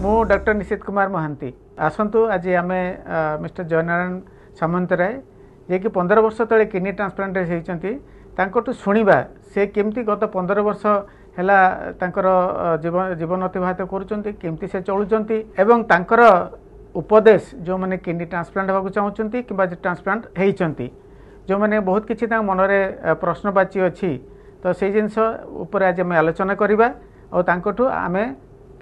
मु डॉक्टर निशित कुमार महांती आसतु आज आम मिस्टर जयनारायण सामंतराय जे कि 15 वर्ष तले किडनी ट्रांसप्लांट होती शुणा से केमती गत 15 वर्ष है जीवन अतिवाहित करमती से चलुँच एवं तांकर उपदेश जो मैंने किडनी ट्रांसप्लांट होगा चाहते कि ट्रांसप्लांट होती जो मैंने बहुत किसी मन में प्रश्नवाची अच्छी तो से जिनस उपर आज आम आलोचना करवा और आम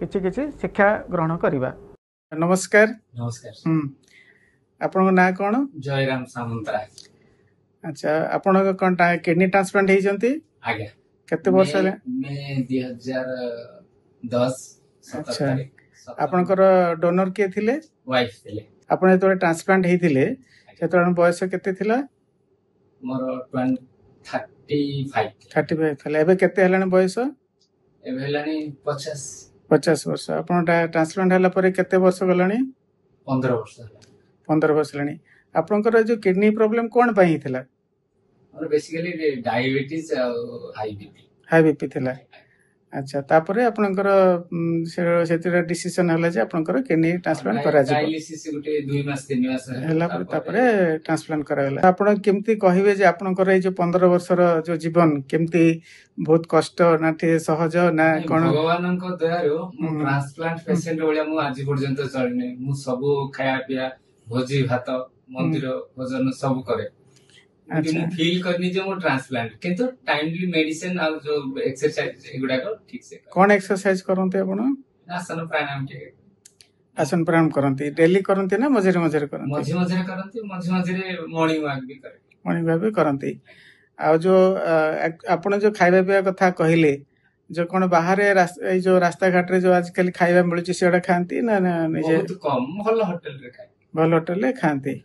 किसी शिक्षा ग्रहण करवा। नमस्कार। नमस्कार। आपन ना कौन? जयराम सामंतराय। अच्छा, आपन कौन किडनी ट्रांसप्लांट होती? आगे केते वर्ष हेले? मैं 2010 अच्छा, आपनकर डोनर के थिले? वाइफ थिले। आपन जेतोले ट्रांसप्लांट हेतिले सेतोले बयस केते थिला? मोर 35 थिला। एबे केते हेलाने बयस? एबे हेलानी 50 वर्ष। आपन ट्रांसप्लांट हला परे केते वर्ष गलानी? 15 वर्ष। 15 वर्ष लानी। आपनकर जो किडनी प्रॉब्लम कोन पई थिला? और बेसिकली डायबिटीज हाई बीपी थिला। अच्छा, तापरे आपनकर सेतिर डिसीजन हला जे आपनकर किडनी ट्रांसप्लांट करा जे डायलिसिस गुटे 2 मास 3 मास हला तापरे ट्रांसप्लांट कराला। आपण केमती कहिबे जे आपनकर ए जो 15 वर्षर जो जीवन केमती बहुत कष्ट ना थे सहज ना कोन? भगवान को दयारो ट्रांसप्लांट पेशेंट ओलिया मु आज पर्यंत चलने मु सब खाया पिया भोजी भात मंदिर भोजन सब करे। अच्छा, मु फील करनी जे मु ट्रांसप्लांट किंतु टाइमली मेडिसिन और जो एक्सरसाइज एगुडा को ठीक से कोन एक्सरसाइज करनते आपण? आसन प्राणायाम के आसन प्राणायाम करनते डेली करनते ना मझे मझे करनते? मझे मझे करनते, मझे मझे मॉर्निंग वॉक भी करे। मॉर्निंग वॉक भी करनते। आ जो आपण जो खाइबा पिया कथा कहिले जो कोन बाहर जो रास्ता घाट रे जो आजकल खाइबा मिलुची सेडा खांती ना निजे? बहुत कम भल होटल रे खाए। भल होटल रे खांती।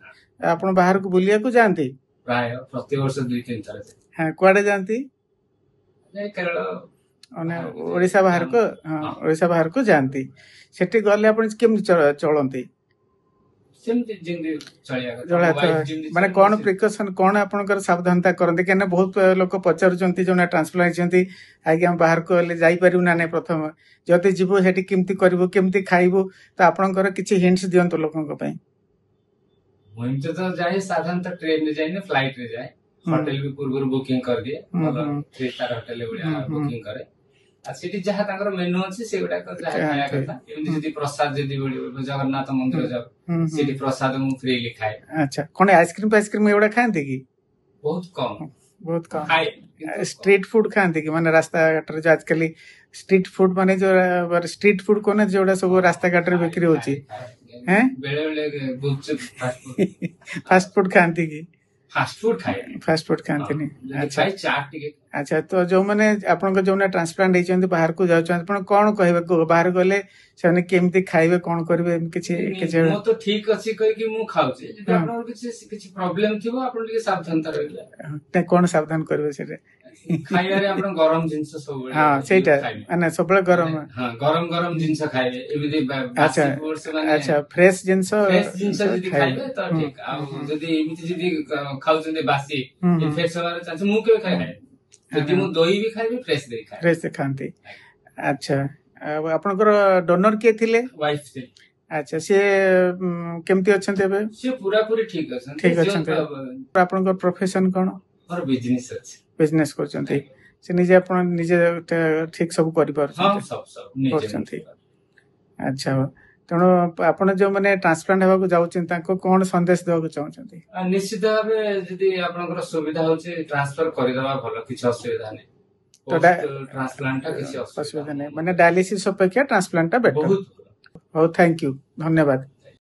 आपण बाहर को बुलिया को जानती? प्राय प्रति वर्ष 2-3 थर। हां, कुआडे जानती? केरल माने ओडिसा बाहर को? हां, ओडिसा बाहर को जानती। सेठी गले आपण केम चलंती? सेमती जिंदगी चलिया माने कोन प्रिकॉशन कोन आपनकर सावधानता करंती केने बहुत लोक पचारुचंती जोना ट्रांसप्लांट चंती आगे हम बाहर को ले जाई परिउ ना ने प्रथम जति जीवो हेटी केमती करबो केमती खाइबो तो आपनकर किछि हिंट्स दियंतो लोकन को पई। मुइन तो जाए साधारणतः ट्रेन में जाए ना फ्लाइट रे जाए होटल भी पूर्व बुकिंग कर दिए मतलब 3 स्टार होटल ले बुकिंग करे आ सिटी जहां ताकर मेनू अछि सेगुडा को जहां खाया करता एमि जदी प्रसाद जदी बडी जगन्नाथ मंदिर जाओ सिटी प्रसाद मु फ्रीली खाए। अच्छा, कोन आइसक्रीम एवडा खांती की? बहुत कम खाए। स्ट्रीट फूड खांती की माने रास्ता घाट रे जो आजकल स्ट्रीट फूड माने जो स्ट्रीट फूड कोने जोडा सब रास्ता घाट रे बिक्री होची हैं बेले गुपचुप फास्ट फूड खांती की? फास्ट फूड खांती नहीं। अच्छा, चाट टिके। अच्छा, तो जो माने आपन को जो ना ट्रांसप्लांट हेचंती बाहर को जाउछन आपण कोन कहबे को बाहर गले सेने केमती खाइबे कोन करबे किछि मो तो ठीक अछि कहि कि मु खाउछे जदि आपन किछि प्रॉब्लम थिबो आपन के सावधानता रहले ते कोन सावधान करबे सेरे खाइया रे आपन गरम जिंस सब। हां, सेटा माने सबले गरम। हां, गरम जिंस खाइबे एमिदि। अच्छा, फ्रेश जिंस जदि खाइबे त ठीक आ जदि एमिति जदि खाउछन बासी इन्फेक्शन वाला चांस मु के खाइ जदि मु दही भी खाइबे फ्रेश दही खाइ फ्रेश खांती। अच्छा, आपनकर डोनर के थिले? वाइफ थे। अच्छा, से केमती अछन तेबे? से पूरा पूरी ठीक अछन। ठीक अछन। आपनकर प्रोफेशन कोन? और बिजनेस अछि। बिजनेस करचंती से निजे आपण निजे ठीक सब करि पार? हां, सब निजे। अच्छा, तनो आपण जो माने ट्रांसप्लांट हेबा को जाउछन ताको कोन संदेश देबा को चाहउछंती? निश्चित भाबे जदि आपनकर सुविधा होचे ट्रांसफर करि देबा भलो, किछ असुविधा नै। तो ट्रांसप्लांट किछ असुविधा नै माने डायलिसिस अपेक्षा ट्रांसप्लांट बेटर। बहुत थैंक यू, धन्यवाद।